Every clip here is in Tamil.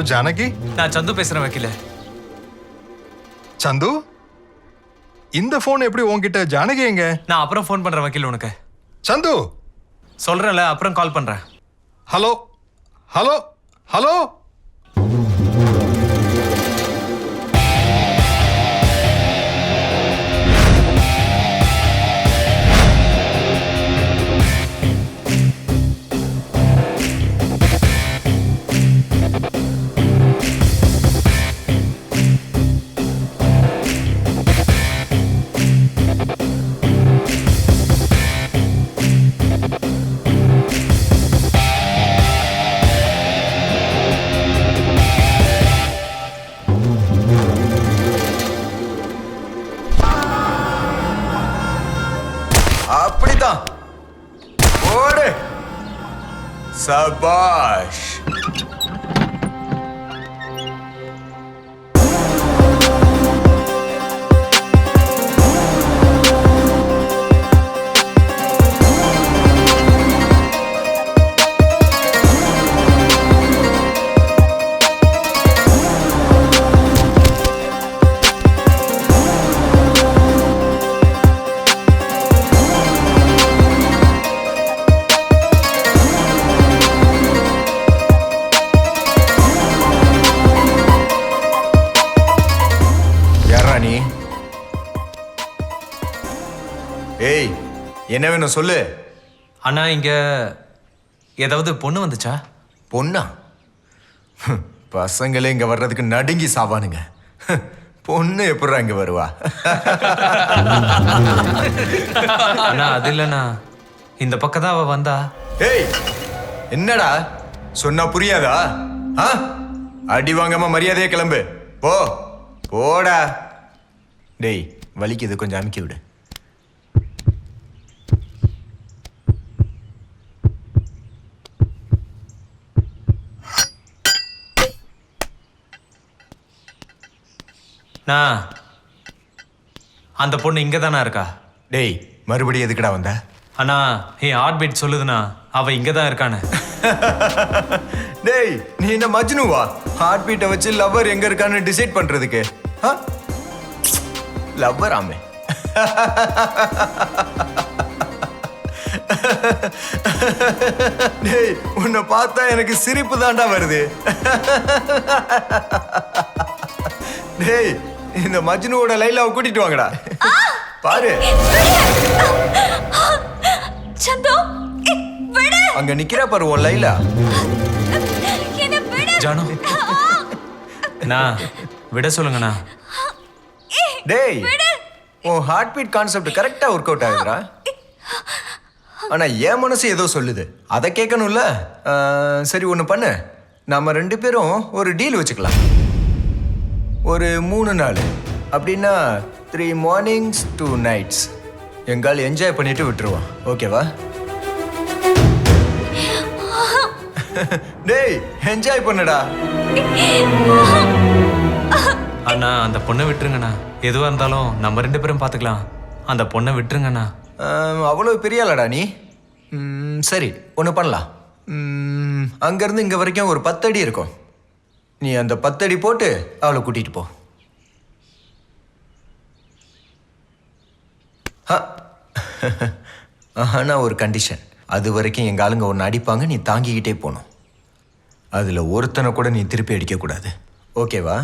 ஹலோ ஜானகி, நான் சந்து பேசுறேன் வக்கீல. சந்து, இந்த போன் எப்படி உன்கிட்ட? ஜானகி எங்க? நான் அப்புறம் ஃபோன் பண்றேன் வக்கீல் உனக்கு. சந்து, சொல்றேன்ல, அப்புறம் கால் பண்றேன். Hello hello hello. அப்படிதான் ஓடு. சபாஷ். ஏய், என்ன வேணும் சொல்லு. அண்ணா, இங்க ஏதாவது பொண்ணு வந்துச்சா? பொண்ணா? பசங்களே இங்க வர்றதுக்கு நடுங்கி சாவானுங்க. பொண்ணு எப்படா இங்க வருவா? அண்ணா, அது இல்லண்ணா, இந்த பக்கம் தான் அவ வந்தா. ஏய், என்னடா சொன்னா புரியாதா? அடி வாங்காம மரியாதையா கிளம்பு. போ போடா. டேய், வலிக்குது, கொஞ்சம் அமுக்கி விடு. அந்த பொண்ணு இங்க தானா இருக்கா? டேய், மறுபடியும் எதுக்குடா வந்த? அண்ணா, என் ஹார்ட் பீட் சொல்லுதுண்ணா, அவ இங்க தான் இருக்கானு. டேய், நீ என்ன மஜ்னுவா? ஹார்ட் பீட்டை வச்சு லவ்வர் எங்க இருக்கான்னு டிசைட் பண்றதுக்கு? லவ்வர் ஆமே. டேய், உன்னை பார்த்தா எனக்கு சிரிப்பு தாண்டா வருது. டேய், இந்த மஜ்னுவோட லைலாவை கூட்டிட்டு வாங்கடா. பாரு, சந்து, அங்க நிக்கிறா பாரு உன் லைலா. ஜானு, நான் விட சொல்லுங்கண்ணா. டேய், உன் ஹார்ட் பீட் கான்செப்ட் கரெக்டா ஒர்க் அவுட் ஆகுதுடா. ஆனா என் மனசு ஏதோ சொல்லுது, அதை கேட்கணும்ல. சரி, ஒன்று பண்ணு. நாம 2 பேரும் ஒரு டீல் வச்சுக்கலாம். ஒரு 3 நாள், அப்படின்னா 3 mornings 2 nights எங்கால் என்ஜாய் பண்ணிட்டு விட்டுருவோம். ஓகேவா? டேய், என்ஜாய் பண்ணுடா. அண்ணா, அந்த பொண்ணை விட்டுருங்கண்ணா. எதுவா இருந்தாலும் நம்ம 2 பேரும் பார்த்துக்கலாம். அந்த பொண்ணை விட்டுருங்கண்ணா. அவ்வளோ பெரிய ஆளாடா நீ? சரி, ஒன்று பண்ணலாம். அங்கேருந்து இங்கே வரைக்கும் ஒரு 10 அடி இருக்கும். நீ அந்த 10 அடி போட்டு அவளை கூட்டிகிட்டு போ. ஆனால் ஒரு கண்டிஷன். அது வரைக்கும் எங்கள் ஆளுங்க ஒன்று அடிப்பாங்க, நீ தாங்கிக்கிட்டே போகணும். அதில் ஒருத்தனை கூட நீ திருப்பி அடிக்கக்கூடாது. ஓகேவா?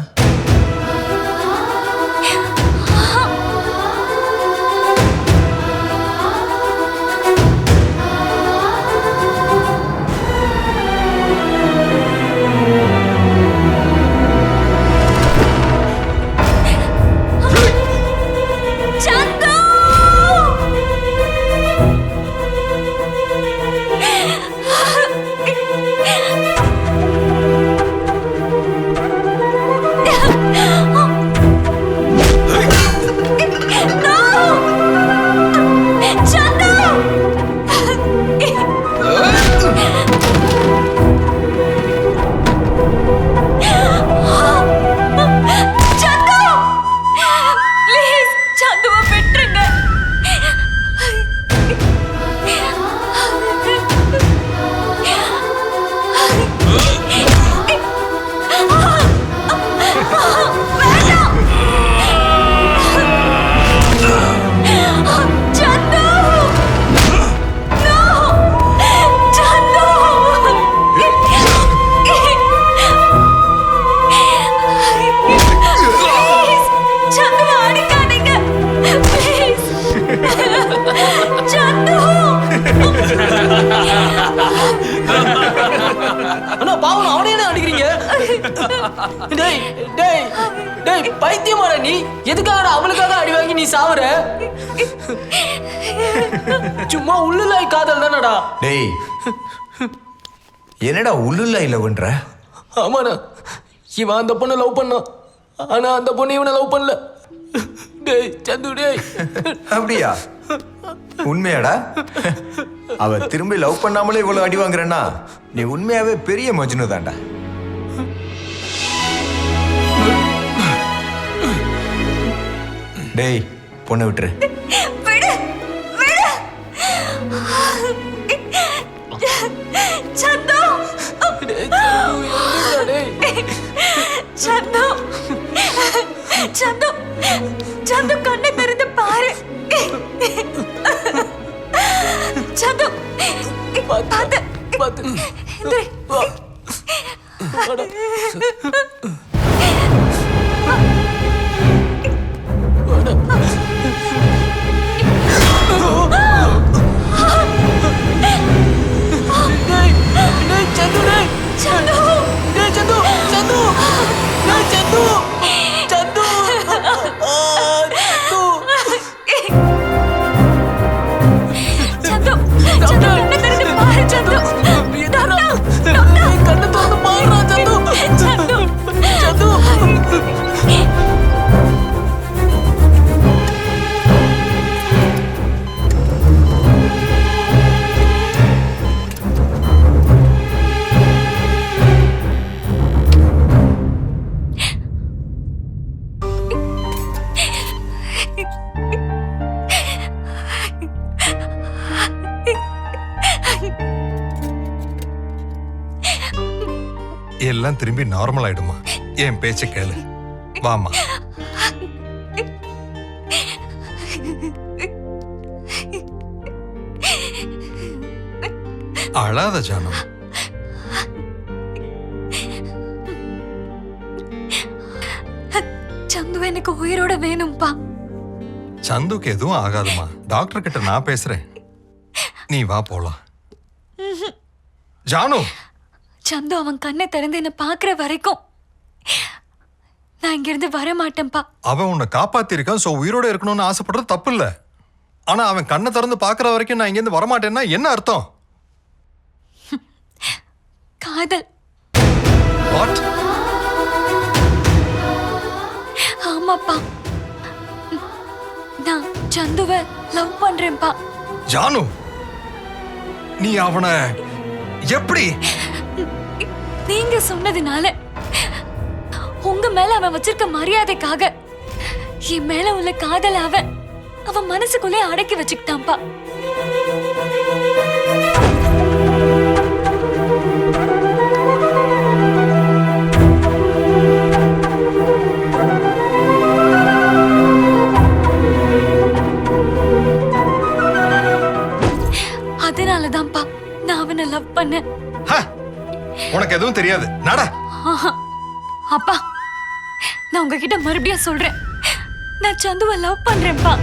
Yeah. டேய் டேய் டேய் பைத்தியமாடா நீ? எதுக்காக அவளுக்காக அடி வாங்கி நீ சாவுற? சும்மா உள்ளுலாய் காதல் தானடா. டேய் என்னடா உள்ளுள்ள இல்லவன்ற? ஆமாண்ணா, இவன் அந்த பொண்ணை லவ் பண்ணான். ஆனா அந்த பொண்ணு இவனை லவ் பண்ணல. டேய் சந்து டேய். அப்படியா? உண்மையாடா? அவ திரும்பி லவ் பண்ணாமலே இவ்வளவு அடி வாங்குறேன்னா நீ உண்மையாவே பெரிய மஜ்னு தான்டா. டேய் பொண்ணை விட்டுரு. விடு விடு சந்து சந்து சந்து சந்து கண்ணை திறந்து பாரு. சந்து பாத்து பாத்து எந்திரி. சந்து சந்து கண்ணை திறந்து பாரு. சந்து கண்ணு திறந்து பாருடா சந்து. சந்து எல்லாம் திரும்பி நார்மல் ஆயிடுமா? என் பேச்ச கேளு, வாமா. அழாத ஜானு. சந்து எனக்கு உயிரோட வேணும்பா. சந்துக்கு எதுவும் ஆகாதுமா. டாக்டர் கிட்ட நான் பேசுறேன். நீ வா போலாம். ஜானு, சந்து அவன் கண்ணை திறந்து என்ன பாக்குற வரைக்கும் நான் இங்கிருந்து வர மாட்டேன்ப்பா. அவன் உன்னை காப்பாத்திருக்கான். சோ உயிரோட இருக்கணும்னு ஆசைப்படுறது தப்பு இல்ல. ஆனா அவன் கண்ணை திறந்து பாக்குற வரைக்கும் நான் இங்கிருந்து வரமாட்டேன்னா என்ன அர்த்தம்? காதல். வாட்? ஆமாப்பா, நான் சந்துவை லவ் பண்றேன்ப்பா. ஜானு, நீ அவனை எப்படி? நீங்க சொன்னதுனால, உங்க மேல அவன் வச்சிருக்க மரியாதைக்காக என் மேல உள்ள காதல் அவன் மனசுக்குள்ளே அடக்கி வச்சுக்கிட்டான்ப்பா. அதனாலதான்ப்பா நான் அவனை லவ் பண்ணேன். உனக்கு எதுவும் தெரியாது. நட. அப்பா, நான் உங்ககிட்ட மறுபடியும் சொல்றேன், நான் சந்துவை லவ் பண்றேன்ப்பா.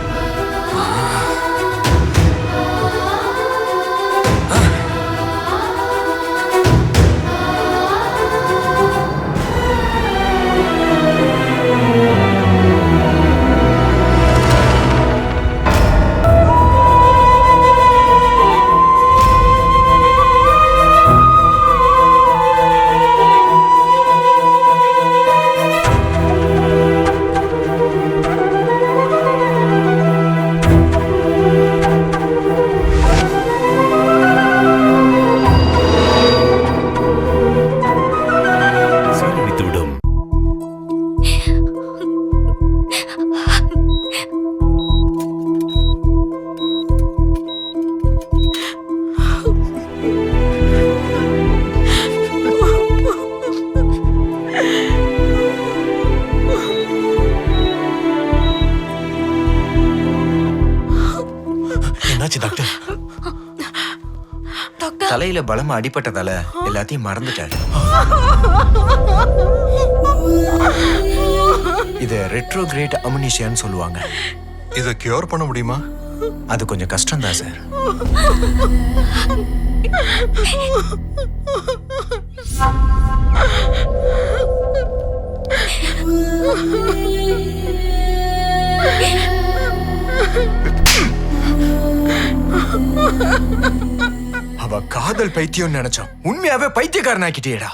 தலையில பலமா அடிபட்டதால எல்லாத்தையும் மறந்துட்டாரு. இத ரெட்ரோகிரேட் அம்னீசியான்னு சொல்லுவாங்க. இத கியூர் பண்ண முடியுமா? அது கொஞ்சம் கஷ்டம் தான் சார். அவ காதல் பைத்தியம் நினைச்சான், உண்மையாவே பைத்தியக்காரனாக்கிட்டியடா.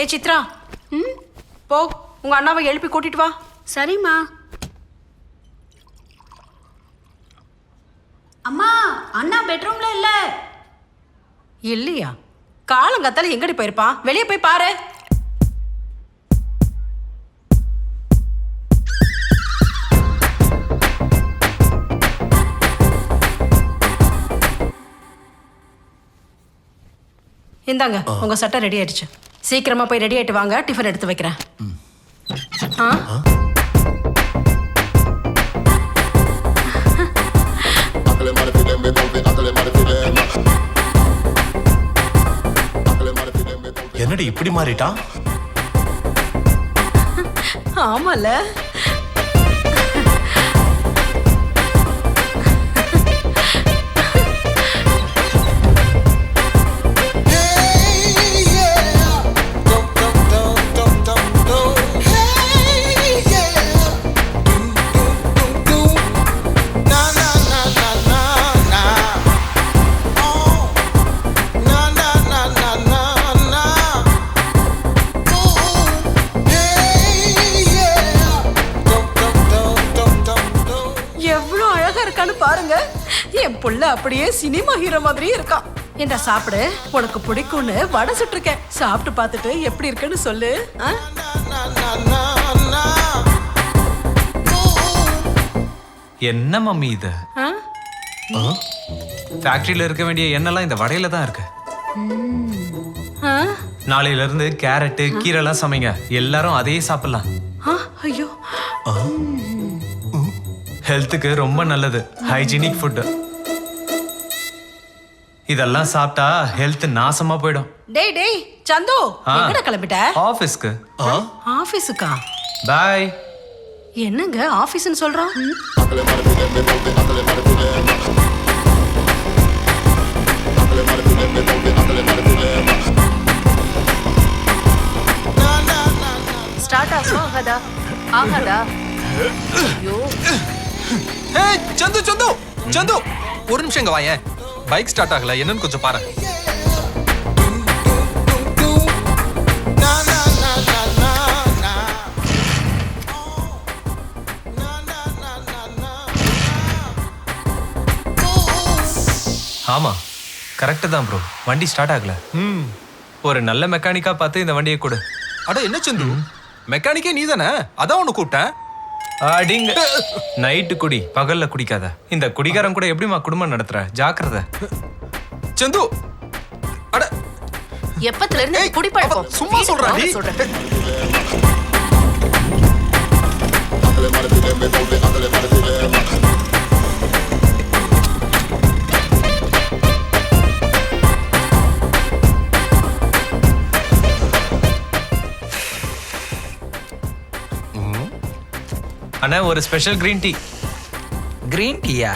ஏய் சித்ரா, போ உங்க அண்ணாவை எழுப்பி கூட்டிட்டு வா. சரிம்மா. அம்மா, அண்ணா பெட்ரூம்ல இல்ல. இல்லையா? காலங்கத்தால எங்கடி போயிருப்பான்? வெளியே போய் பாரு. இந்தாங்க உங்க சட்டை ரெடி ஆயிடுச்சு. சீக்கிரமா போய் ரெடி ஆயிட்டு வாங்க, டிஃபன் எடுத்து வைக்கிறேன். என்னடி இப்படி மாறிட்டான்? ஆமால, பாருங்க, என் புள்ள அப்படியே சினிமா ஹீரோ மாதிரி இருக்கான். இந்த சாப்பிடு, உனக்கு பிடிக்கும்னு வடை சுட்டிருக்கேன். சாப்பிட்டு பார்த்துட்டு எப்படி இருக்குன்னு சொல்லு. என்ன மம்மி இது? ஃபேக்டரியில இருக்க வேண்டிய எண்ணெல்லாம் இந்த வடையில தான் இருக்கு. நாளையில இருந்து கேரட்டு கீரை எல்லாம் சமைங்க, எல்லாரும் அதையே சாப்பிடலாம். ஐயோ, ஹெல்த்துக்கு ரொம்ப நல்லது, ஹைஜீனிக் ஃபுட். இதெல்லாம் சாப்பிட்டா ஹெல்த் நாசமா போயிடும். டேய் டேய் சந்து, எங்கடா கிளம்பிட்ட? ஆபீஸ்க்கு. ஆபீஸ்க்கா? பாய். என்னங்க ஆபீஸ்னு சொல்றான்? ஆகாதா ஆகாதா ஐயோ ஏய் சந்து சந்து சந்து ஒரு நிமிஷம் இங்க வாயேன். பைக் ஸ்டார்ட் ஆகல, என்னன்னு கொஞ்சம் பாரு. ஆமா கரெக்டு தான் ப்ரோ, வண்டி ஸ்டார்ட் ஆகல. ஒரு நல்ல மெக்கானிக்கா பார்த்து இந்த வண்டியை கொடு. அட என்ன சந்து, மெக்கானிக்கே நீ தானே, அதான் உன்னை கூப்பிட்டேன். அடிங்க. நைட்டு குடி, பகல்ல குடிக்காத. இந்த குடிகாரன் கூட எப்படிமா குடும்பம் நடத்துற? ஜாக்கிரதை. சந்து அட எப்பத்துல இருந்து ஏய், குடி பழக்கம் அப்ப சும்மா சொல்றாடி. சொல்றேன் அண்ணா ஒரு ஸ்பெஷல் கிரீன் டீ. கிரீன் டீயா?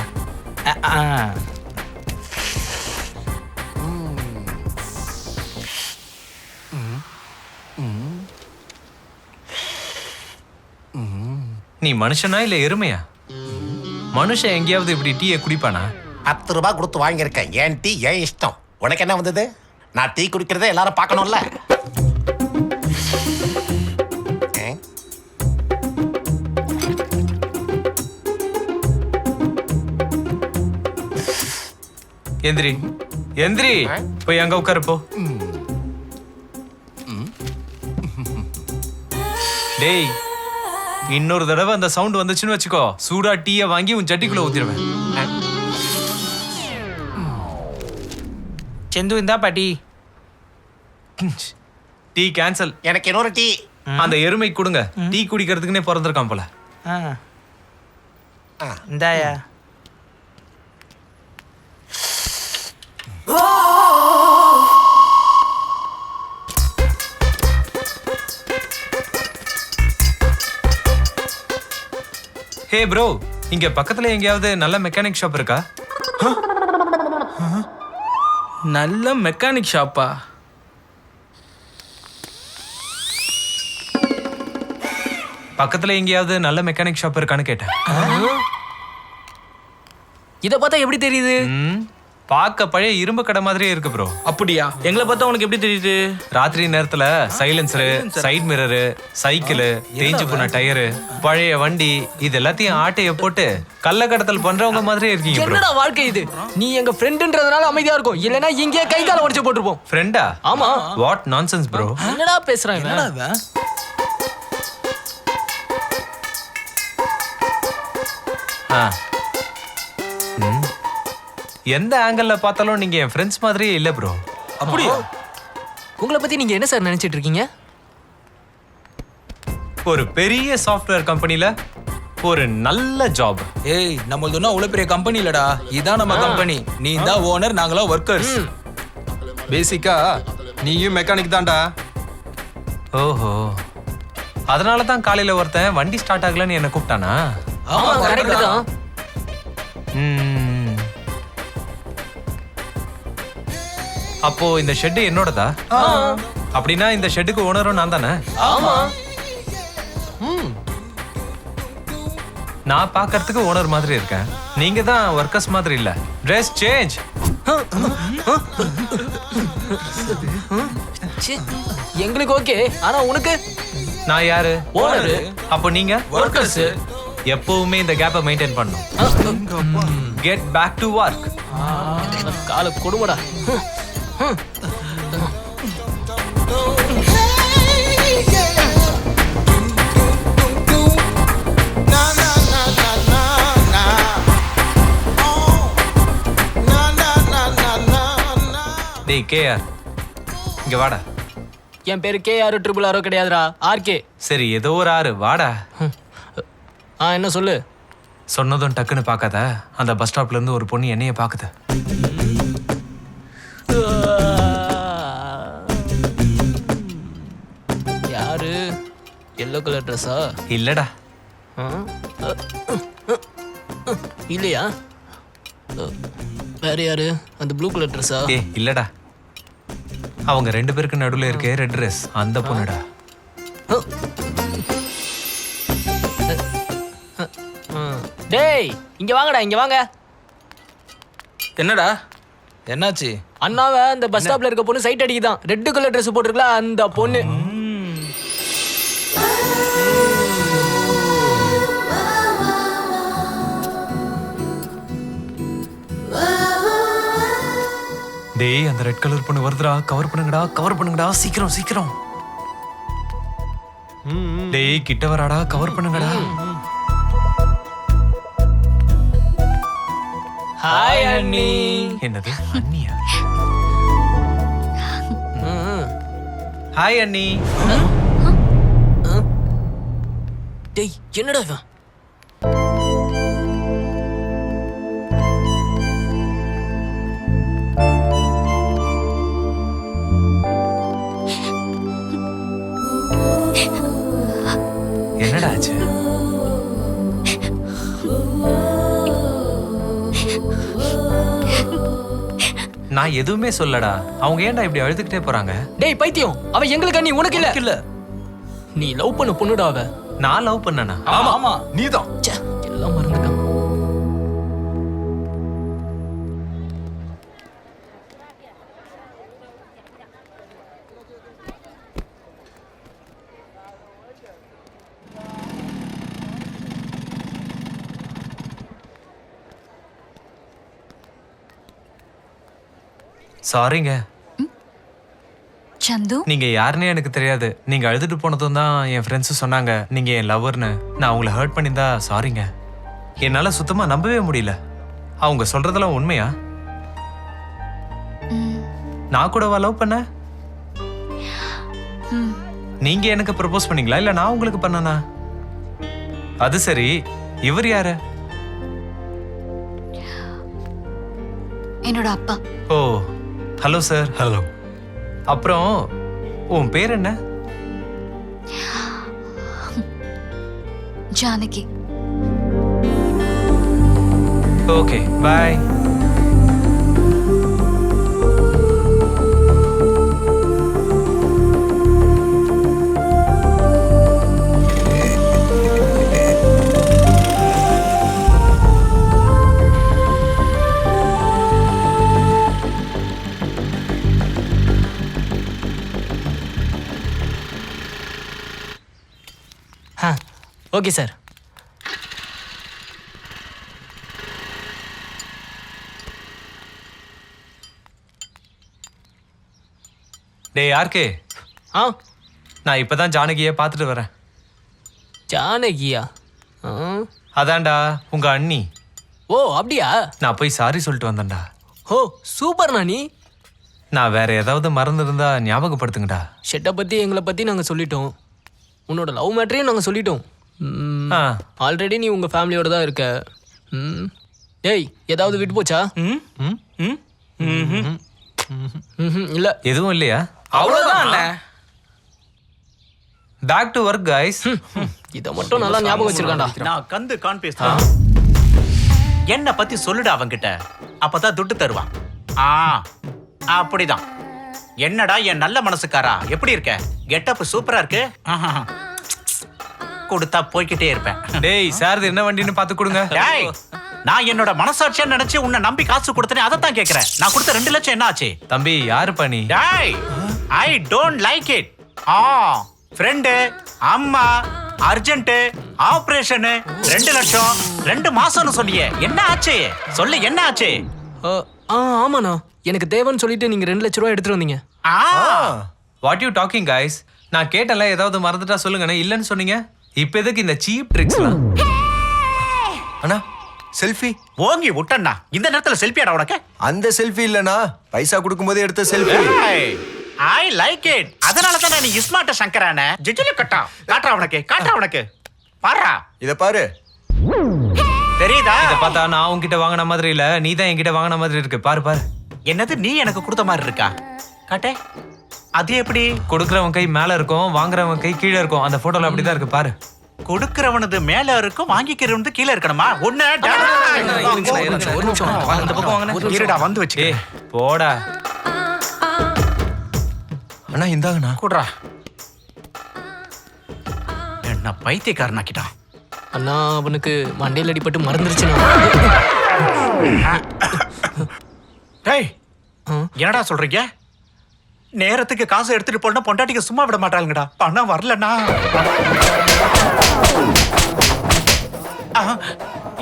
நீ மனுஷனா இல்ல எருமையா? மனுஷன் எங்கேயாவது இப்படி டீயை குடிப்பானா? 10 ரூபாய் கொடுத்து வாங்கியிருக்கேன். என் டீ என் இஷ்டம். உனக்கு என்ன வந்தது? நான் டீ குடிக்கிறதே எல்லாரும் பார்க்கணும்ல. எந்திரி எந்திரி, போய் அங்க உட்காரு போ. டேய், இன்னொரு தடவை அந்த சவுண்ட் வந்துச்சுன்னு வச்சுக்கோ, சூடா டீயை வாங்கி உன் சட்டிக்குள்ள ஊத்திடுவேன். செந்து இந்தா பாட்டி. Tea cancel. எனக்கு இன்னொரு டீ. அந்த எருமை கொடுங்க, டீ குடிக்கிறதுக்குன்னே பிறந்திருக்கான் போல. இந்தாயா. ஹே ப்ரோ, இங்க பக்கத்துல எங்கேயாவது நல்ல மெக்கானிக் ஷாப் இருக்கா? நல்ல மெக்கானிக் ஷாப்பா? பக்கத்துல எங்கேயாவது நல்ல மெக்கானிக் ஷாப் இருக்கான்னு கேட்டேன். இதை பார்த்தா எப்படி தெரியுது? பார்க்க பழைய இரும்பு கடை மாதிரியே இருக்கு ப்ரோ. அப்படியா? எங்களை பார்த்தா உனக்கு எப்படி தெரியுது? ராத்திரி நேரத்துல சைலன்சரு, சைடு மிரரு, சைக்கிளு, தேஞ்சு போன டயரு, பழைய வண்டி, இது எல்லாத்தையும் ஆட்டைய போட்டு கள்ள கடத்தல் பண்றவங்க மாதிரியே இருக்கீங்க ப்ரோ. என்னடா வாழ்க்கை இது? நீ எங்க ஃப்ரெண்டுன்றதுனால அமைதியா இருக்கும், இல்லனா இங்கே கை கால உடைச்சு போட்டுருப்போம். ஃப்ரெண்டா? ஆமா. What nonsense bro. என்னடா பேசுறான் இவன்? எந்த ஆங்கிள் பார்த்தாலும் நீங்க என் ஃப்ரெண்ட்ஸ் மாதிரியே இல்ல ப்ரோ. அப்படியா? உங்களை பத்தி நீங்க என்ன சார் நினைச்சிட்டு இருக்கீங்க? ஒரு பெரிய சாஃப்ட்வேர் கம்பெனில ஒரு நல்ல ஜாப். ஏய், நம்மளது ஒன்றும் அவ்வளோ பெரிய கம்பெனி இல்லடா. இதான் நம்ம கம்பெனி. நீ தான் ஓனர், நாங்களா ஒர்க்கர்ஸ். பேசிக்கா நீயும் மெக்கானிக் தான்டா. ஓஹோ, அதனால தான் காலையில ஒருத்தன் வண்டி ஸ்டார்ட் ஆகலன்னு என்ன கூப்பிட்டானா? ஆமா கரெக்ட் தான். அப்போ இந்த ஷெட் என்னோடதா? அப்படின்னா இந்த ஷெட்டுக்கு ஓனரும் நான் தானே? ஆமா. நான் பார்க்கிறதுக்கு ஓனர் மாதிரி இருக்கேன், நீங்க தான் ஒர்க்கர்ஸ் மாதிரி இல்ல. Dress change. எங்களுக்கு ஓகே, ஆனா உனக்கு? நான் யாரு? ஓனர். அப்போ நீங்க ஒர்க்கர்ஸ். எப்பவுமே இந்த கேப்பை மெயின்டைன் பண்ணணும். Get back to work. கால கொடுமடா. டேய் கேஆர், இங்க வாடா. என் பேரு KR000 கிடையாதுடா, RK. சரி, ஏதோ ஒரு ஆறு, வாடா. என்ன சொல்லு? சொன்னதும் டக்குன்னு பார்க்காத. அந்த பஸ் ஸ்டாப்ல இருந்து ஒரு பொண்ணு என்னைய பாக்குது. யாரு? எல்லோ கலர் ட்ரெஸ்ஸா? இல்லடா. இல்லையா? வேற யாரு? அந்த ப்ளூ கலர் ட்ரெஸ்ஸா? இல்லடா, அவங்க 2 பேருக்கு நடுவுல இருக்கே ரெட் ட்ரெஸ், அந்த பொண்ணுடா. டேய் இங்க வாங்கடா இங்க வாங்க. என்னடா என்னாச்சு? அண்ணாவை அந்த பஸ் ஸ்டாப்ல இருக்க பொண்ணு சைட் அடிக்குதான். ரெட் கலர் ட்ரெஸ் போட்டிருக்கல அந்த பொண்ணு. டேய் அந்த ரெட் கலர் பொண்ணு வருதுடா, கவர் பண்ணுங்கடா சீக்கிரம் சீக்கிரம். டேய் கிட்ட வராடா, கவர் பண்ணுங்கடா. ஹாய் அண்ணி. என்னது அண்ணியா? ஹாய் அண்ணி. டேய் என்னடா இவன்? என்னடா ஆச்சு? நான் எதுவுமே சொல்லடா. அவங்க ஏன்டா இப்படி அழுதுகிட்டே போறாங்க? டேய் பைத்தியம், அவ எங்களுக்கு அண்ணி உனக்கு இல்ல. இல்ல நீ லவ் பண்ண பொண்ணுடா அவ. நான் லவ் பண்ணனா? ஆமா ஆமா நீதான். ச்சே, எல்லாம் மறந்துட்டான். சாரிங்க. சந்து, நீங்க யாருன்னே எனக்கு தெரியாது. நீங்க அழுதுட்டு போனதும் தான் என் ஃப்ரெண்ட்ஸும் சொன்னாங்க நீங்க என் லவ்வர்னு. நான் உங்களை ஹர்ட் பண்ணியிருந்தா சாரிங்க. என்னால சுத்தமா நம்பவே முடியல. அவங்க சொல்றதெல்லாம் உண்மையா? நான் கூடவா லவ் பண்ண? நீங்க எனக்கு ப்ரப்போஸ் பண்ணீங்களா இல்ல நான் உங்களுக்கு பண்ணனா? அது சரி, இவர் யாரு? என்னோட அப்பா. ஓ ஹலோ சார். ஹலோ. அப்புறம் உன் பேர் என்ன? Janaki. Okay bye. Okay sir. டேய் யார்கே, ஆ நான் இப்பதான் ஜானகியை பார்த்துட்டு வரேன். ஜானகியா? ஆ. அதான்டா உங்க அண்ணி. ஓ அப்படியா? நான் போய் சாரி சொல்லிட்டு வந்தேன்டா. ஓ சூப்பர் நானி. நான் வேற ஏதாவது மறந்துருந்தா ஞாபகப்படுத்துங்கடா. ஷெட்டை பத்தி எங்களை பத்தி நாங்க சொல்லிட்டோம். உன்னோட லவ் மேட்டரையும் நாங்க சொல்லிட்டோம். ஆ. ஆல்ரெடி நீ உங்க ஃபேமிலியோட தான் இருக்க. ஏய் ஏதாவது விட்டு போச்சா? இல்ல எதுவும் இல்லையா? அவ்வளவுதான் அண்ணன். Back to work guys. இத மட்டும் நல்லா ஞாபகம் வச்சிருக்கான்டா. நான் கந்து கான்ஃபேஸ் என்ன பத்தி சொல்லுடா அவன்கிட்ட, அப்பதான் துட்டு தருவான். அப்படிதான். என்னடா என் நல்ல மனசுக்காரா, எப்படி இருக்க? கெட்டப் சூப்பரா இருக்கு. கொடுத்தா போய்கிட்டே இருப்பேன். டேய் சார் என்ன வண்டின்னு பார்த்து கொடுங்க. டேய், நான் என்னோட மனசாட்சியா நினைச்சு உன்னை நம்பி காசு கொடுத்தனே, அதை தான் கேக்குறேன். நான் கொடுத்த 2 லட்சம் என்ன ஆச்சு? தம்பி யாரு பண்ணி? டேய், I don't like it. Friend, அம்மா, அர்ஜென்ட், ஆபரேஷன், 2 லட்சம் 2 மாசம்னு சொன்னியே, என்ன ஆச்சு? சொல்லு என்ன ஆச்சு? ஆமாண்ணா, எனக்கு தேவைன்னு சொல்லிட்டு நீங்க 2 லட்ச ரூபா எடுத்துட்டு வந்தீங்க. What you talking guys? நான் கேட்டல ஏதாவது மறந்துட்டா சொல்லுங்க, இல்லன்னு சொன்னீங்க. இப்ப எதுக்கு இந்த சீப் ட்ரிக்ஸ்லாம்? அண்ணா செல்ஃபி ஓங்கி விட்டண்ணா. இந்த நேரத்துல செல்ஃபியாடா உனக்கு? அந்த செல்ஃபி இல்லனா பைசா கொடுக்கும்போது எடுத்த செல்ஃபி. I like it. அதனால தான் நீ ஸ்மார்ட் சங்கரானே. ஜிஜில கட்டா காட்றா உனக்கு, காட்றா உனக்கு. பாறா இத பாரு. தெரியுதா? இத பார்த்தா நான் உன்கிட்ட வாங்கின மாதிரி இல்ல, நீ தான் என்கிட்ட வாங்கின மாதிரி இருக்கு. பாரு பாரு. என்னது நீ எனக்கு கொடுத்த மாதிரி இருக்கா? காட்டே. அது எப்படி? கொடுக்கறவன் கை மேல இருக்கும், வாங்குறவன் கை கீழே இருக்கும். அந்த போட்டோல அப்படிதான் இருக்கு பாரு. கொடுக்கறவனது மேல இருக்கும், வாங்கிக்கிறவனது கீழே இருக்கணுமா? ஒண்ணு ஒரு நிமிஷம் அந்த பக்கம் வாங்க. இருடா வந்து வச்சு. ஏய் போடா. அண்ணா இந்தாங்கண்ணா. கூடுறா. என்ன பைத்தியக்காரனாக்கிட்டான். அண்ணா அவனுக்கு மண்டையில் அடிபட்டு மறந்துருச்சுண்ணா. டேய் என்னடா சொல்றீங்க? நேரத்துக்கு காசு எடுத்துட்டு போனா பொண்டாட்டிக்கு சும்மா விட மாட்டாளுங்கடா. பணம் வரலண்ணா.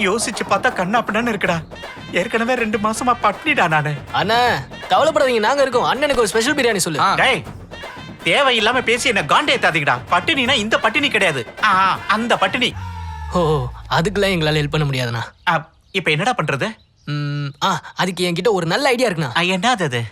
யோசிச்சு பார்த்தா கண்ணா அப்படின்னு இருக்குடா. ஏற்கனவே 2 மாசமா பட்னிடா நானு. அண்ணா கவலைப்படாதீங்க, நாங்க இருக்கோம். அண்ணனுக்கு ஒரு ஸ்பெஷல் பிரியாணி சொல்லு. டேய் தேவையில்லாம பேசி என்ன காண்டே தாதீங்கடா. பட்டினினா இந்த பட்டினி கிடையாது, அந்த பட்டினி. ஓ அதுக்கெல்லாம் எங்களால் ஹெல்ப் பண்ண முடியாதுண்ணா. இப்ப என்னடா பண்றது? அதுக்கு என்கிட்ட ஒரு நல்ல ஐடியா இருக்குண்ணா. என்னது அது?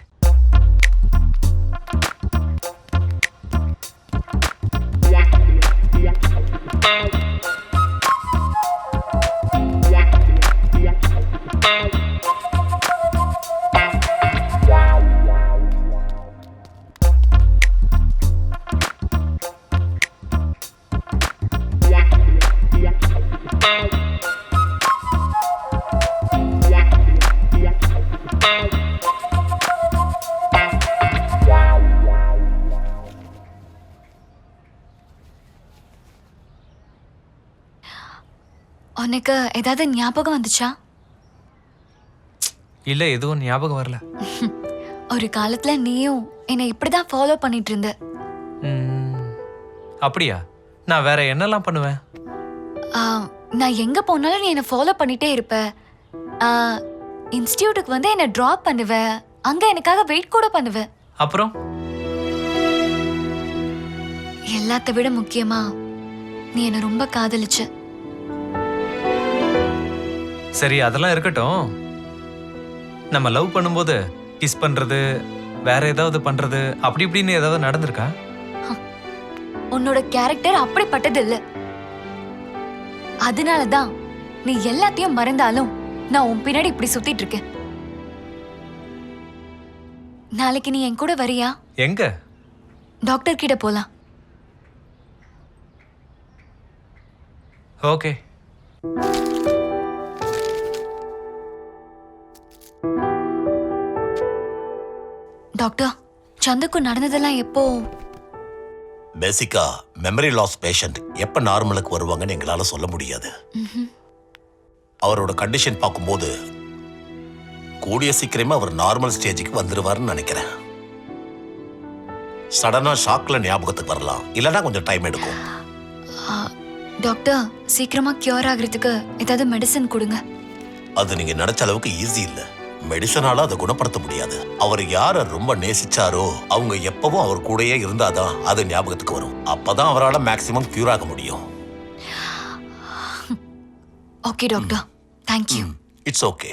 உனக்கு ஏதாவது ஞாபகம் வந்துச்சா? இல்ல, எதுவும் ஞாபகம் வரல. ஒரு காலத்துல நீயும் என்னை இப்படிதான் ஃபாலோ பண்ணிட்டு இருந்த. அப்படியா? நான் வேற என்னெல்லாம் பண்ணுவேன்? நான் எங்க போனாலும் நீ என்னை ஃபாலோ பண்ணிட்டே இருப்ப. இன்ஸ்டிடியூட்டுக்கு வந்து என்னை ட்ராப் பண்ணுவ, அங்க எனக்காக வெயிட் கூட பண்ணுவ. அப்புறம் எல்லாத்த விட முக்கியமா நீ என்னை ரொம்ப காதலிச்ச. சரி, அதெல்லாம் இருக்கட்டும். நம்ம லவ் பண்ணும்போது கிஸ் பண்றது, வேற ஏதாவது பண்றது, அப்படி இப்படின்னு ஏதாவது நடந்திருக்கா? உன்னோட கேரக்டர் அப்படிப்பட்டது இல்ல. அதனாலதான் நீ எல்லாத்தையும் மறந்தாலும் நான் உன் பின்னாடி இப்படி சுத்திட்டு இருக்கேன். நாளைக்கு நீ என் கூட வரியா? எங்க? டாக்டர் கிட்ட போலாம். ஓகே. டாக்டர், சந்துக்கு நடந்ததெல்லாம் எப்போ? பேசிக்கா மெமரி லாஸ் பேஷண்ட் எப்ப நார்மலுக்கு வருவாங்கன்னு எங்களால சொல்ல முடியாது. அவரோட கண்டிஷன் பார்க்கும்போது கூடிய சீக்கிரமா அவர் நார்மல் ஸ்டேஜுக்கு வந்துருவாருன்னு நினைக்கிறேன். சடனா ஷாக்ல ஞாபகத்துக்கு வரலாம், இல்லைன்னா கொஞ்சம் டைம் எடுக்கும். டாக்டர், சீக்கிரமா கியூர் ஆகிறதுக்கு ஏதாவது மெடிசன் கொடுங்க. அது நீங்க நினைச்ச அளவுக்கு ஈஸி இல்ல. மெடிசனால அதை குணப்படுத்த முடியாது. அவர் யார ரொம்ப நேசிச்சாரோ அவங்க எப்பவும் அவர் கூடயே இருந்தாதான் அது ஞாபகத்துக்கு வரும். அப்பதான் அவரால் மேக்சிமம் கியூர் ஆக முடியும். Okay doctor, thank you. It's okay.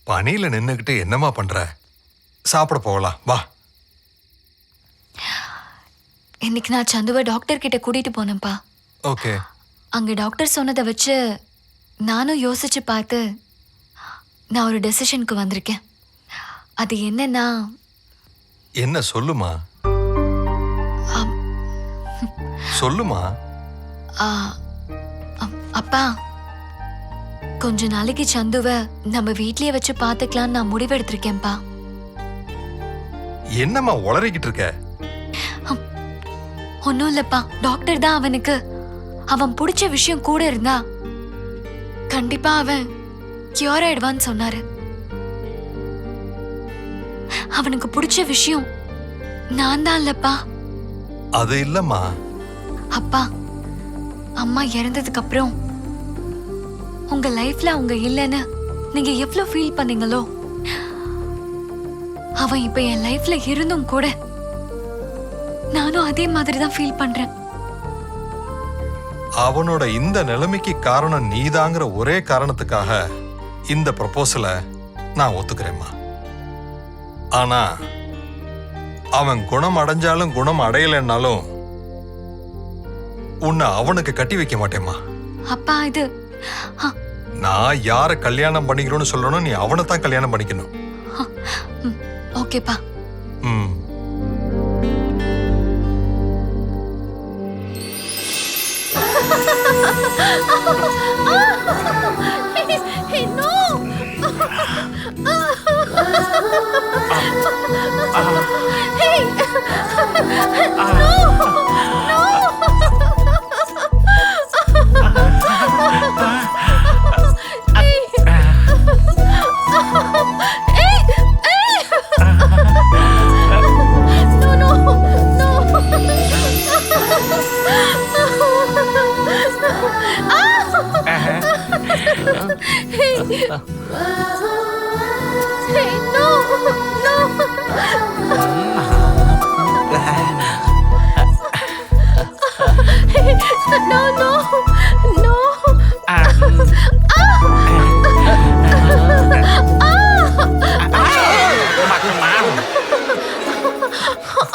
பனியில நின்னுக்கிட்டு என்னமா பண்ற? சாப்பிட போகலாம் வா. இன்னைக்கு நான் சந்துவை டாக்டர் கிட்ட கூட்டிட்டு போனேன்ப்பா. ஓகே. அங்க டாக்டர் சொன்னதை வச்சு நானும் யோசிச்சு பார்த்து நான் ஒரு டெசிஷனுக்கு வந்திருக்கேன். அது என்னன்னா, என்ன சொல்லுமா? சொல்லுமா. அப்பா, கொஞ்ச நாளைக்கு சந்துவை நம்ம வீட்லயே வச்சு பார்த்துக்கலான்னு நான் முடிவெடுத்திருக்கேன்ப்பா. என்னம்மா உளறிக்கிட்டு இருக்க? ஒன்னும் இல்லப்பா, டாக்டர் தான் அவனுக்கு அவன் பிடிச்ச விஷயம் கூட இருந்தா கண்டிப்பா அவன் கியூர் ஆயிடுவான்னு சொன்னாரு. அவனுக்கு பிடிச்ச விஷயம் நான் தான் இல்லப்பா. அது இல்லம்மா. அப்பா, அம்மா இறந்ததுக்கு அப்புறம் உங்க லைஃப்ல அவங்க இல்லைன்னு நீங்க எவ்வளவு ஃபீல் பண்ணீங்களோ, அவன் இப்ப என் லைஃப்ல இருந்தும் கூட நானும் அதே மாதிரி தான் ஃபீல் பண்றேன். அவனோட இந்த நிலைமைக்கு காரணம் நீதாங்கிற ஒரே காரணத்துக்காக இந்த ப்ரொபோசலை நான் ஒத்துக்கிறேம்மா. ஆனா அவன் குணம் அடைஞ்சாலும் குணம் அடையலைன்னாலும் உன்னை அவனுக்கு கட்டி வைக்க மாட்டேம்மா. அப்பா, இது நான் யாரை கல்யாணம் பண்ணிக்கிறோன்னு சொல்லணும், நீ அவனை தான் கல்யாணம் பண்ணிக்கணும். ஓகேப்பா. ம்.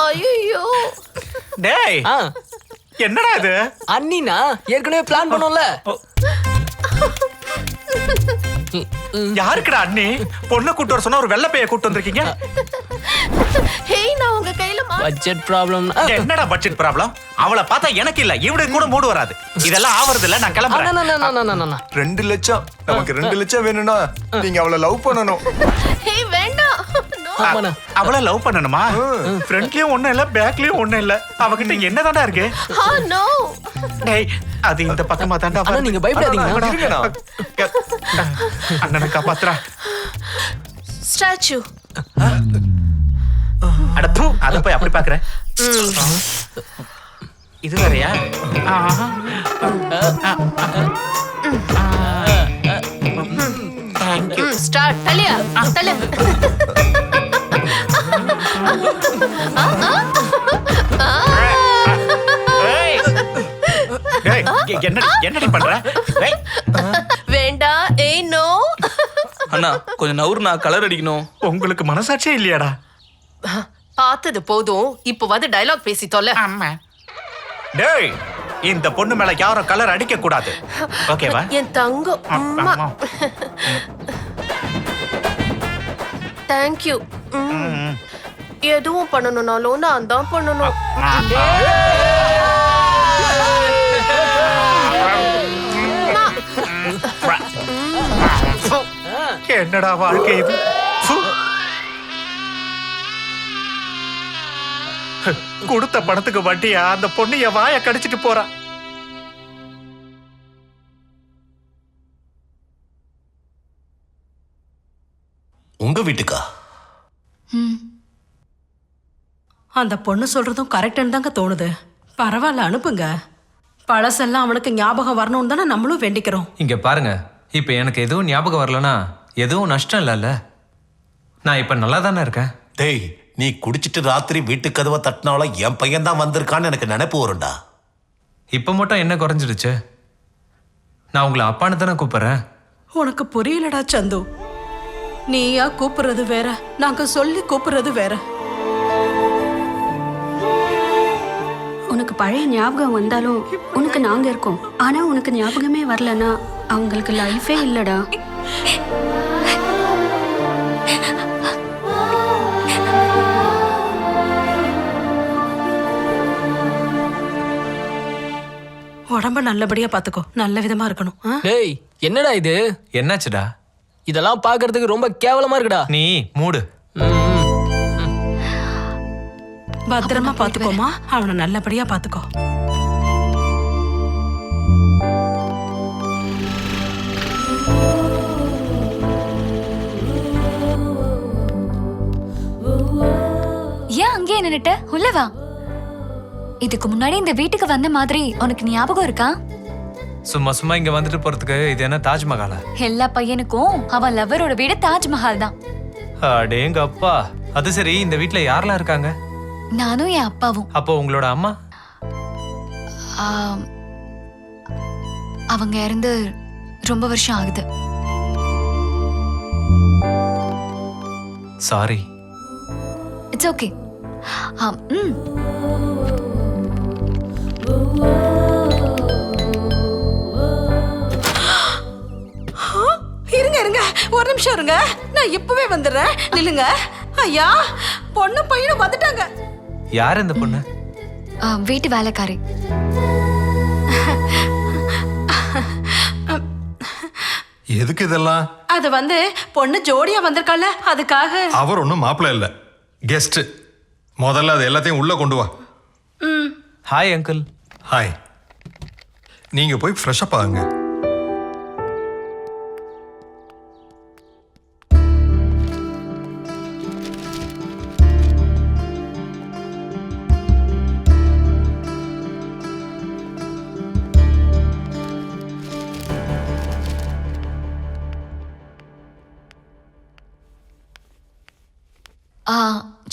ஐயோ டேய் ஆ, என்னடா இது? அண்ணினா ஏற்கனவே பிளான் பண்ணோம்ல. யாருக்குடா அண்ணி? பொண்ணை கூட்டு வர சொன்னா ஒரு வெள்ளை பைய கூட்டு வந்திருக்கீங்க. ஹேய் நான் உங்க கையில பட்ஜெட் ப்ராப்ளம். என்னடா பட்ஜெட் ப்ராப்ளம்? அவளை பார்த்தா எனக்கு இல்ல, இவனுக்கு கூட மூடு வராது. இதெல்லாம் ஆவறது இல்ல, நான் கிளம்புறேன். 2 லட்சம் நமக்கு 2 லட்சம் வேணும்னா நீங்க அவளை லவ் பண்ணணும். ஹேய் வேண்டாம் ஆமாண்ணா. அவளை லவ் பண்ணணுமா? ஃப்ரண்ட்லயும் ஒண்ணும் இல்ல, பேக்லயும் ஒண்ணும் இல்ல. அவகிட்ட இங்க என்னதான்டா இருக்கு? நோ டேய், அது இந்த பக்கமா தாண்டா அண்ணா, நீங்க பயப்படாதீங்க. இருங்கண்ணா. அண்ணனை காப்பாத்துறா. ஸ்டாச்சு அட பூ, அத போய் அப்படி பாக்குற. இது வேறயா? தேங்க்யூ. ஸ்டார்ட் தலியா தலியா என்னடி பண்ற? ஏய், வேண்டாம் ஏய் நோ அண்ணா கொஞ்சம் நவுறு, நான் கலர் அடிக்கணும். உங்களுக்கு மனசாட்சியே இல்லையாடா? பார்த்தது போதும் இப்போ வந்து டயலாக் பேசி தொல்ல டேய், இந்த பொண்ணு மேல யாரும் கலர் அடிக்க கூடாது, ஓகேவா? என் தங்கம் அம்மா தேங்க்யூ எதுவும் பண்ணணும்னாலும் நான் தான் பண்ணணும் என்னடா வாழ்க்கை இது? கொடுத்த பணத்துக்கு வட்டியா அந்த பொண்ணு என் வாயை கடிச்சிட்டு போறா. உங்க வீட்டுக்கா? அந்த பொண்ணு சொல்றதும் கரெக்டுன்னு தாங்க தோணுது. பரவாயில்ல அனுப்புங்க. பழசெல்லாம் அவனுக்கு ஞாபகம் வரணும்னு தானே நம்மளும் வேண்டிக்கிறோம். இங்க பாருங்க, இப்ப எனக்கு எதுவும் ஞாபகம் வரலனா எதுவும் நஷ்டம் இல்லைல்ல. நான் இப்ப நல்லா தானே இருக்கேன். டேய், நீ குடிச்சிட்டு ராத்திரி வீட்டு கதவை தட்டினாலும் என் பையன் தான் வந்திருக்கான்னு எனக்கு நினைப்பு வரும்டா. இப்ப மட்டும் என்ன குறைஞ்சிடுச்சு? நான் உங்களை அப்பான்னு தானே கூப்பிடுறேன். உனக்கு புரியலடா சந்து. நீயா கூப்பிடுறது வேற, நாங்க சொல்லி கூப்பிடுறது வேற. உனக்கு பழைய ஞாபகம் வந்தாலும் உனக்கு நாங்க இருக்கோம். ஆனா உனக்கு ஞாபகமே வரலன்னா அவங்களுக்கு லைஃபே இல்லடா. உடம்ப நல்லபடியா பாத்துக்கோ, நல்ல விதமா இருக்கணும். டேய், என்னடா இது? என்னாச்சுடா? இதெல்லாம் பாக்குறதுக்கு ரொம்ப கேவலமா இருக்குடா. நீ மூடு. பத்திரமா பாத்துக்கோமா, அவனை நல்லபடியா பாத்துக்கோ. ஏன் அங்கேயே நின்னுட்ட? உள்ள வா. இதுக்கு முன்னாடி இந்த வீட்டுக்கு வந்த மாதிரி உனக்கு ஞாபகம் இருக்கா? சும்மா சும்மா இங்க வந்துட்டு போறதுக்கு இது என்ன தாஜ்மஹாலா? எல்லா பையனுக்கும் அவன் லவ்வரோட வீடு தாஜ்மஹால் தான். அடேங்க அப்பா. அது சரி, இந்த வீட்ல யாரெல்லாம் இருக்காங்க? நானும் என் அப்பாவும். அப்போ உங்களோட அம்மா? ஆம், அவங்க இறந்து ரொம்ப வருஷம் ஆகுது. சாரி. It's okay. இருங்க இருங்க, ஒரு நிமிஷம் இருங்க, நான் இப்பவே வந்துடுறேன். நில்லுங்க ஐயா, பொண்ணு பையனும் வந்துட்டாங்க. யார் இந்த பொண்ணு? வீட்டு வேலைக்காரி. எதுக்கு இதெல்லாம்? அது வந்து பொண்ணு ஜோடியா வந்திருக்கால அதுக்காக. அவர் ஒன்றும் மாப்பிள்ளை இல்லை, கெஸ்ட். முதல்ல அது எல்லாத்தையும் உள்ள கொண்டு வா. Hi uncle. ஹாய். நீங்க போய் ஃப்ரெஷ்அப் ஆகுங்க.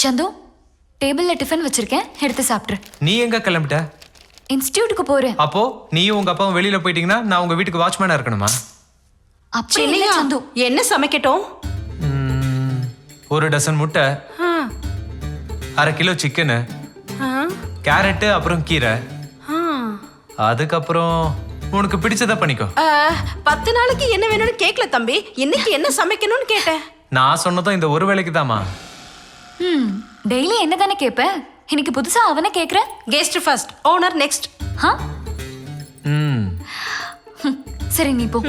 சந்து, டேபிள்ல டிஃபன் வச்சிருக்கேன், எடுத்து சாப்பிட்ரு. நீ எங்க கிளம்பிட்ட? இன்ஸ்டிடியூட்டுக்கு போறேன். அப்போ நீயும் உங்க அப்பாவும் வெளியில போயிட்டீங்கன்னா நான் உங்க வீட்டுக்கு வாட்ச்மேனா இருக்கணுமா? அப்படி இல்ல சந்து. என்ன சமைக்கட்டும்? ஒரு டசன் முட்டை, 1/2 கிலோ சிக்கனு, கேரட்டு, அப்புறம் கீரை. அதுக்கப்புறம் உனக்கு பிடிச்சதை பண்ணிக்கோ. 10 நாளைக்கு என்ன வேணும்னு கேட்கல தம்பி, இன்னைக்கு என்ன சமைக்கணும்னு கேட்டேன். நான் சொன்னதும் இந்த ஒரு வேளைக்கு தாமா. டெய்லி என்ன தானே கேட்ப, இன்னைக்கு புதுசா அவனை கேக்குற. Guest first, owner next. சரி நீ போ.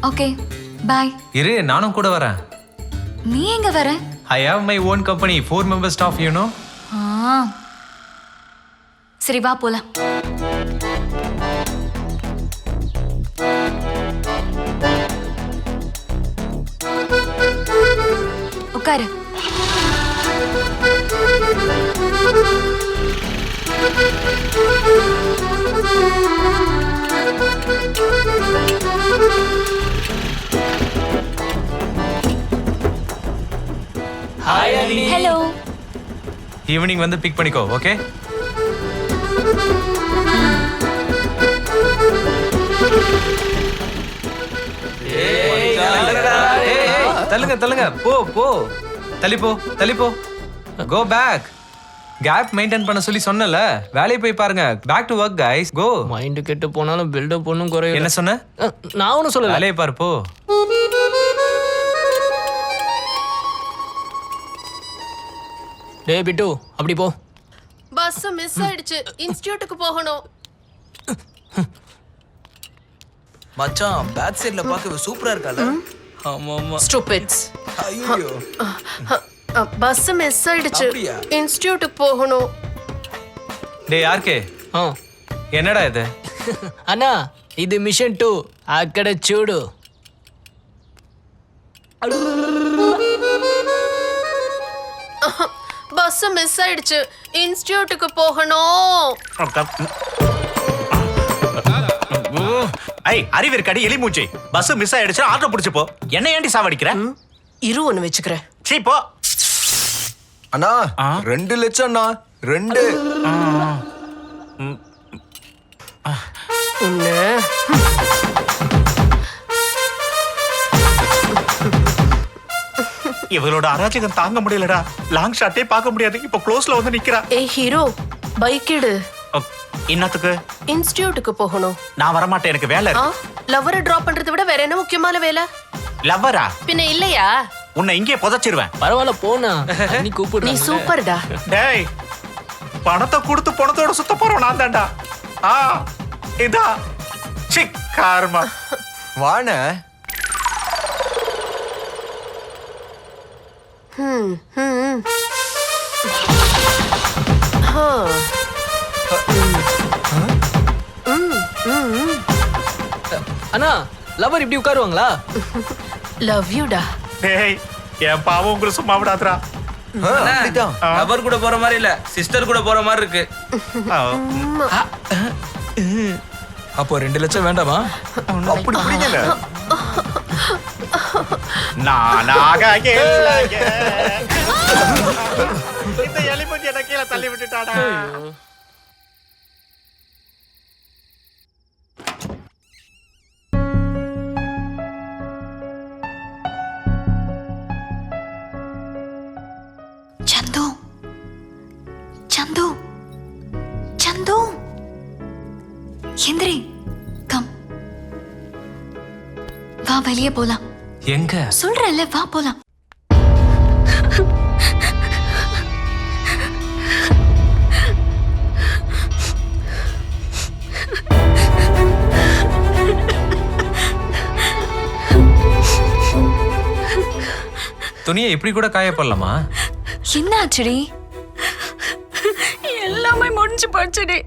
Okay bye. இரு, நானும் கூட வரேன். நீ எங்க வர? I have my own company, 4 member staff, you know. சரி வா போலாம். உட்காரு. ஹாய் அனி. ஹலோ. ஈவினிங் வந்து பிக் பண்ணிக்கோ, ஓகே? தள்ளுங்க தள்ளுங்க, போ போ, தள்ளி போ தள்ளி போ. Go back. கேப் மெயின்டைன் பண்ண சொல்லி சொன்னல, வேலையை போய் பாருங்க. Back to work guys, go. Mind கெட்டு போனாலும் பில்டப் ஒன்றும் குறையும். என்ன சொன்ன? நான் ஒன்றும் சொல்லல. வேலையை பாரு, போ. டே பிட்டு, அப்படி போ. பஸ் மிஸ் ஆயிடுச்சு, இன்ஸ்டிடியூட்டுக்கு போகணும். மச்சான் பேக் சைடுல பார்க்க சூப்பரா இருக்கால. ஆமா ஆமா. ஸ்டூபிட்ஸ். ஐயோ. பஸ் மிஸ் ஆயிடுச்சு, இன்ஸ்டிடியூட்டுக்கு போகணும். டேய் ஆர்கே, என்னடா இது? అన్నా ఇది మిషన్ 2 అక్కడ చూడు. பஸ் மிஸ் ஆயிடுச்சு, இன்ஸ்டிடியூட்டுக்கு போகணும். ஐ அறிவு இருக்காடி எலி மூச்சி. பஸ் மிஸ் ஆயிடுச்சு, ஆட்டோ பிடிச்சு போ. என்ன ஏண்டி சாவடிக்கிற? இரு ஒன்று வச்சுக்கிறேன். சீ போ. அண்ணா 2 லட்சம் அண்ணா, 2. ஒன்று இவளோட அராஜகம் தாங்க முடியலடா. லாங் ஷாட்டே பார்க்க முடியாது, இப்போ க்ளோஸ்ல வந்து நிக்கிறா. ஏய் ஹீரோ, பைக் எடு. என்னத்துக்கு? இன்ஸ்டிடியூட்டுக்கு போகணும். நான் வரமாட்டேன், எனக்கு வேலை இருக்கு. லவ்வரை டிராப் பண்றதை விட வேற என்ன முக்கியமான வேலை? லவ்வரா? பின்ன இல்லையா? உன்னை இங்கே புதைச்சிருவேன். பரவாயில்ல போனா, நீ கூப்பிடு. நீ சூப்பர்டா. டேய், பணத்தை கொடுத்து பணத்தோட சுத்த போறோம் நான் தான்டா. இதா சிக் கார்மா. வாண. அண்ணா லவர் இப்படி உட்காருவாங்களா? லவ் யூடா. டேய், என் பாவம் உங்களுக்கு சும்மா விடாதடா. லவர் கூட போற மாதிரி இல்ல, சிஸ்டர் கூட போற மாதிரி இருக்கு. அப்போ 2 லட்சம் வேண்டாமா? அப்படி பிடிக்கல. நானாக இல்லைங்க. இந்த எலி மூஞ்சி என்ன கீழே தள்ளி விட்டுட்டாடா. சந்து, சந்து, சந்து, எந்திரி. கம், வா வெளியே போலாம். எங்க? சொல்றேன்ல, வா போலாம். துணியை இப்படி கூட காய போடலாமா? என்ன ஆச்சுடி? எல்லாமே முடிஞ்சு போச்சுடி.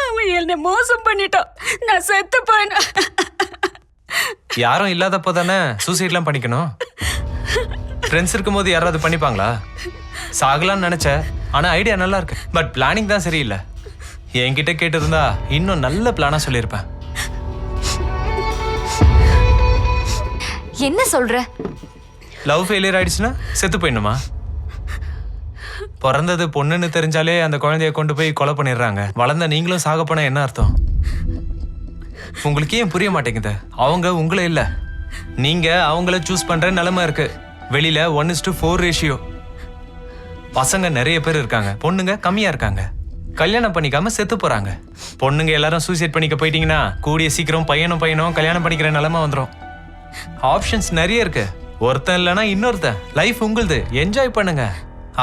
அவன் என்ன மோசம் பண்ணிட்டான். நான் செத்து போயினேன். யாரும் இல்லாதப்போ தானே சூசைட்லாம் பண்ணிக்கணும். ஃப்ரெண்ட்ஸ் இருக்கும்போது யாராவது பண்ணிப்பாங்களா? சாகலான்னு நினைச்ச, ஆனா ஐடியா நல்லா இருக்கு. பட் பிளானிங் தான் சரியில்லை. என்கிட்ட கேட்டிருந்தா இன்னும் நல்ல பிளானா சொல்லியிருப்பேன். என்ன சொல்ற? லவ் ஃபெயிலியர் ஆயிடுச்சுன்னா செத்து போயிடணுமா? பிறந்தது பொண்ணுன்னு தெரிஞ்சாலே அந்த குழந்தைய கொண்டு போய் கொலை பண்ணிடுறாங்க. வளர்ந்த நீங்களும் சாக போனா என்ன அர்த்தம்? உங்களுக்கு ஏன் புரிய மாட்டேங்குது? அவங்க உங்களே இல்ல, நீங்க அவங்கள சூஸ் பண்ற நிலைமை இருக்கு. வெளியில 1:4 ரேஷியோ. பசங்க நிறைய பேர் இருக்காங்க, பொண்ணுங்க கம்மியா இருக்காங்க. கல்யாணம் பண்ணிக்காம செத்து போறாங்க. பொண்ணுங்க எல்லாரும் சூசைட் பண்ணிக்க போயிட்டீங்கன்னா கூடிய சீக்கிரம் பையனும் கல்யாணம் பண்ணிக்கிற நிலைமை வந்துடும். ஆப்ஷன்ஸ் நிறைய இருக்கு. ஒருத்தன் இல்லைன்னா இன்னொருத்தன். லைஃப் உங்களுது, என்ஜாய் பண்ணுங்க.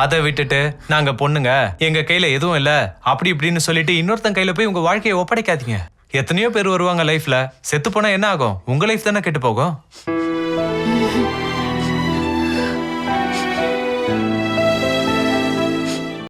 அதை விட்டுட்டு நாங்க பொண்ணுங்க, எங்க கையில எதுவும் இல்ல அப்படி இப்படின்னு சொல்லிட்டு இன்னொருத்தன் கையில போய் உங்க வாழ்க்கையை ஒப்படைக்காதீங்க. எத்தனையோ பேர் வருவாங்க லைஃப்ல. செத்து போனா என்ன ஆகும்? உங்க லைஃப் தானே கெட்டு போகும்.